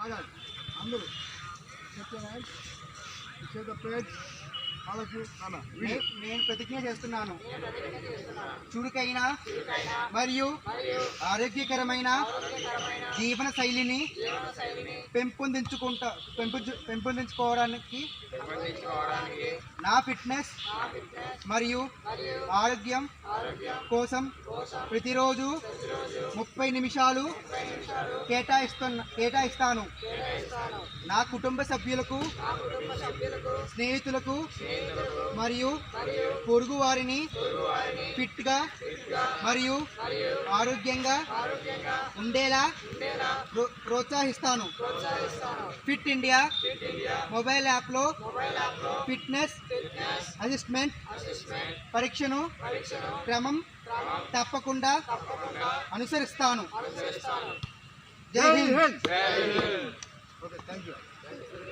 ఆగాలి అందరూ నేను ప్రతిజ్ఞ చేస్తున్నాను చురుకైన మరియు ఆరోగ్యకరమైన జీవన శైలిని పెంపొందించుకోవడానికి నా ఫిట్నెస్ మరియు ఆరోగ్యం కోసం ప్రతిరోజు 30 నిమిషాలు కేటాయిస్తాను. నా కుటుంబ సభ్యులకు, స్నేహితులకు మరియు పొరుగు వారిని ఫిట్గా మరియు ఆరోగ్యంగా ఉండేలా ప్రోత్సహిస్తాను. ఫిట్ ఇండియా మొబైల్ యాప్లో ఫిట్నెస్ అసెస్మెంట్ పరీక్షను క్రమం తప్పకుండా అనుసరిస్తాను. జై హింద్.